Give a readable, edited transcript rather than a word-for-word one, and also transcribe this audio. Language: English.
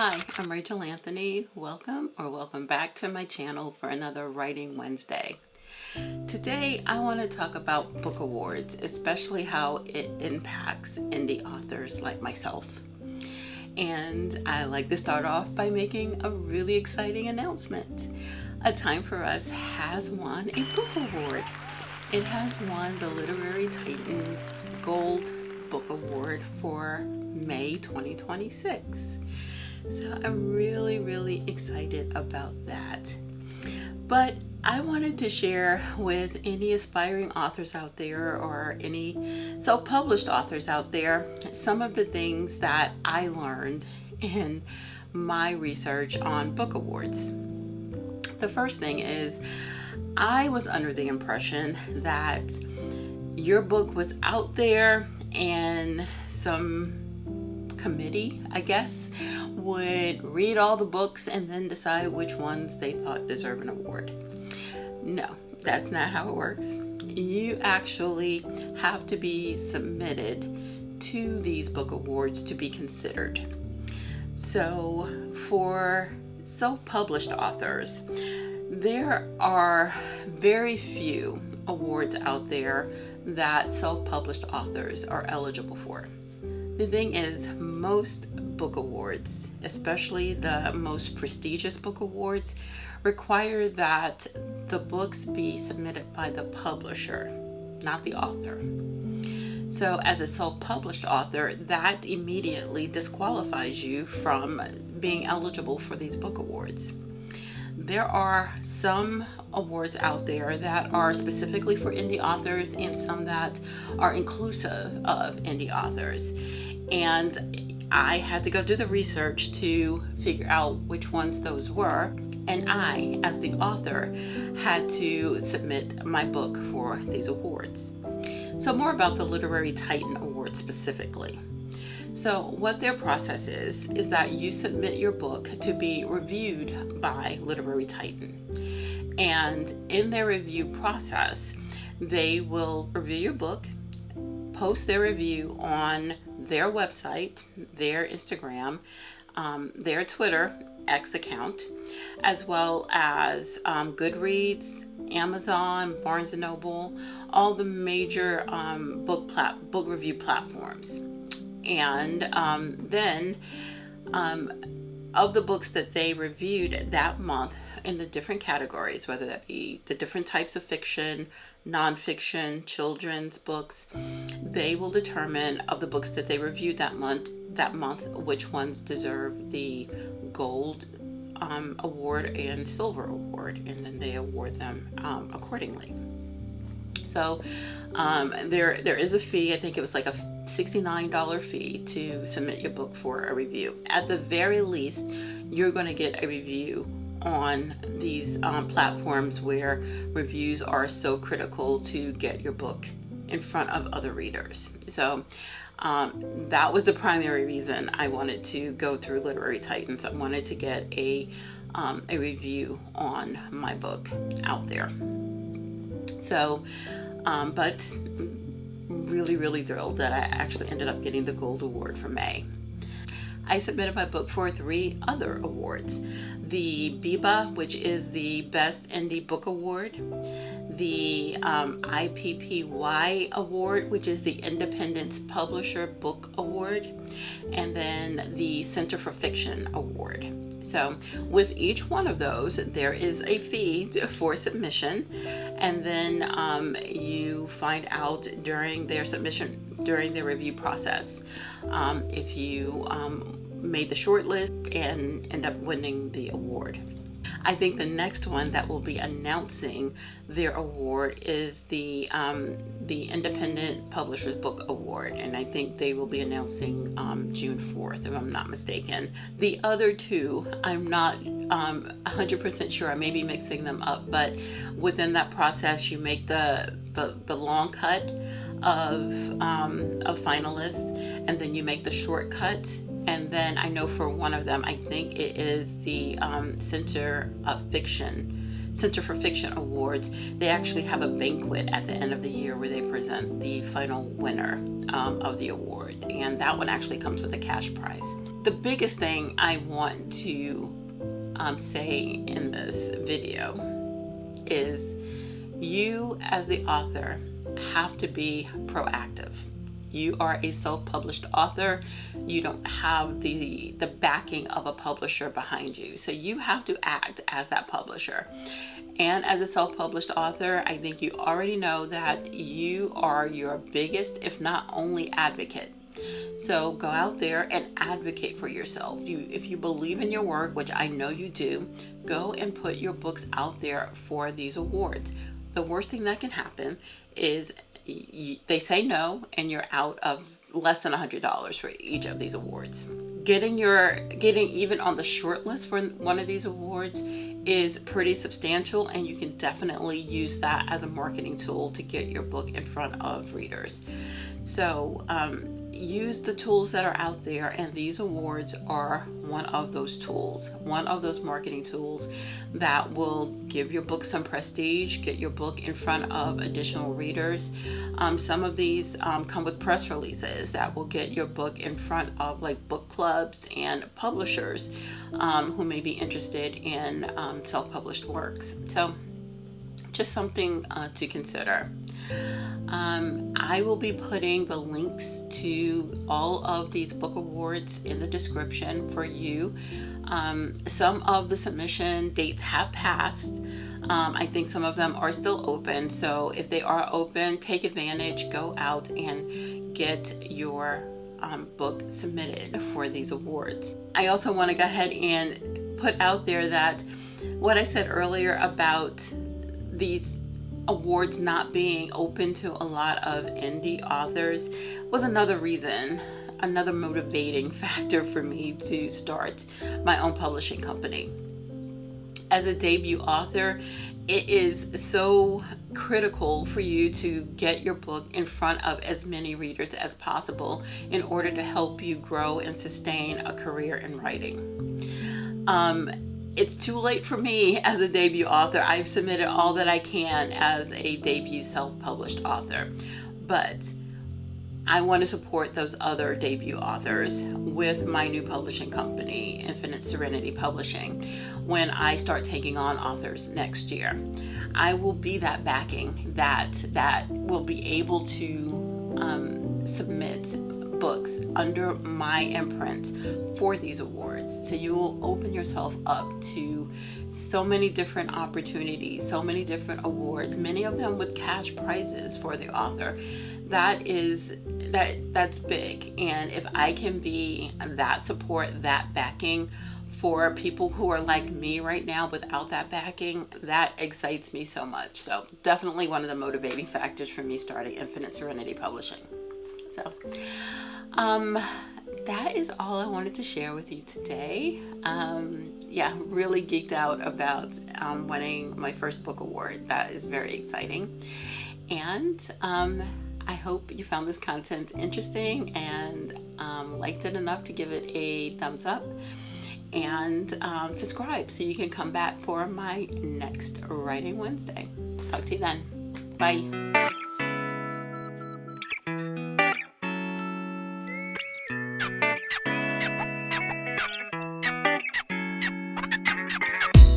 Hi, I'm Rachel Anthony. Welcome back to my channel for another Writing Wednesday. Today I want to talk about book awards, especially how it impacts indie authors like myself. And I like to start off by making a really exciting announcement. A Time for Us has won a book award. It has won the Literary Titans Gold Book Award for May 2026. So I'm really excited about that. But I wanted to share with any aspiring authors out there or any self-published authors out there some of the things that I learned in my research on book awards. The first thing is I was under the impression that your book was out there and some committee, I guess, would read all the books and then decide which ones they thought deserve an award. No, that's not how it works. You actually have to be submitted to these book awards to be considered. So for self-published authors, there are very few awards out there that self-published authors are eligible for. The thing is, most book awards, especially the most prestigious book awards, require that the books be submitted by the publisher, not the author. So as a self-published author, that immediately disqualifies you from being eligible for these book awards. There are some awards out there that are specifically for indie authors and some that are inclusive of indie authors. And I had to go do the research to figure out which ones those were. And I, as the author, had to submit my book for these awards. So more about the Literary Titan Award specifically. So what their process is that you submit your book to be reviewed by Literary Titan. And in their review process, they will review your book, post their review on their website, their Instagram, their Twitter, X account, as well as Goodreads, Amazon, Barnes & Noble, all the major book review platforms. And then of the books that they reviewed that month in the different categories, whether that be the different types of fiction, nonfiction, children's books, they will determine of the books that they reviewed that month, which ones deserve the gold award and silver award, and then they award them accordingly. So there is a fee. I think it was like a $69 fee to submit your book for a review. At the very least, you're going to get a review on these platforms where reviews are so critical to get your book in front of other readers. So that was the primary reason I wanted to go through Literary Titans. I wanted to get a review on my book out there. So, but really thrilled that I actually ended up getting the Gold Award for May. I submitted my book for 3 other awards. The BIBA, which is the Best Indie Book Award, the IPPY Award, which is the Independent Publisher Book Award, and then the Center for Fiction Award. So with each one of those, there is a fee for submission, and then you find out during their submission, during the review process, if you made the short list and end up winning the award. I think the next one that will be announcing their award is the Independent Publishers Book Award, and I think they will be announcing June 4th, if I'm not mistaken. The other 2, I'm not 100% sure. I may be mixing them up, but within that process, you make the long cut of finalists, and then you make the short cut. And then I know for one of them, I think it is the Center for Fiction Awards. They actually have a banquet at the end of the year where they present the final winner of the award. And that one actually comes with a cash prize. the biggest thing I want to say in this video is you as the author have to be proactive. You are a self-published author. You don't have the backing of a publisher behind you. So you have to act as that publisher. And as a self-published author, I think you already know that you are your biggest, if not only, advocate. So go out there and advocate for yourself. If you believe in your work, which I know you do, go and put your books out there for these awards. The worst thing that can happen is they say no and you're out of less than $100 for each of these awards. Getting even on the short list for one of these awards is pretty substantial, and you can definitely use that as a marketing tool to get your book in front of readers. So use the tools that are out there, and these awards are one of those tools, one of those marketing tools that will give your book some prestige, get your book in front of additional readers. Some of these come with press releases that will get your book in front of like book clubs and publishers who may be interested in self-published works. So just something to consider. I will be putting the links to all of these book awards in the description for you. Some of the submission dates have passed. I think some of them are still open. So if they are open, take advantage, go out and get your book submitted for these awards. I also want to go ahead and put out there that what I said earlier about these awards not being open to a lot of indie authors was another reason, another motivating factor for me to start my own publishing company. As a debut author, it is so critical for you to get your book in front of as many readers as possible in order to help you grow and sustain a career in writing. It's too late for me as a debut author. I've submitted all that I can as a debut self-published author, but I want to support those other debut authors with my new publishing company, Infinite Serenity Publishing, when I start taking on authors next year. I will be that backing that will be able to submit books under my imprint for these awards. So you will open yourself up to so many different opportunities, so many different awards, many of them with cash prizes for the author. That's big. And if I can be that support, that backing for people who are like me right now without that backing, that excites me so much. So definitely one of the motivating factors for me starting Infinite Serenity Publishing. So that is all I wanted to share with you today. Really geeked out about winning my first book award. That is very exciting. And I hope you found this content interesting and liked it enough to give it a thumbs up and subscribe so you can come back for my next Writing Wednesday. Talk to you then. Bye.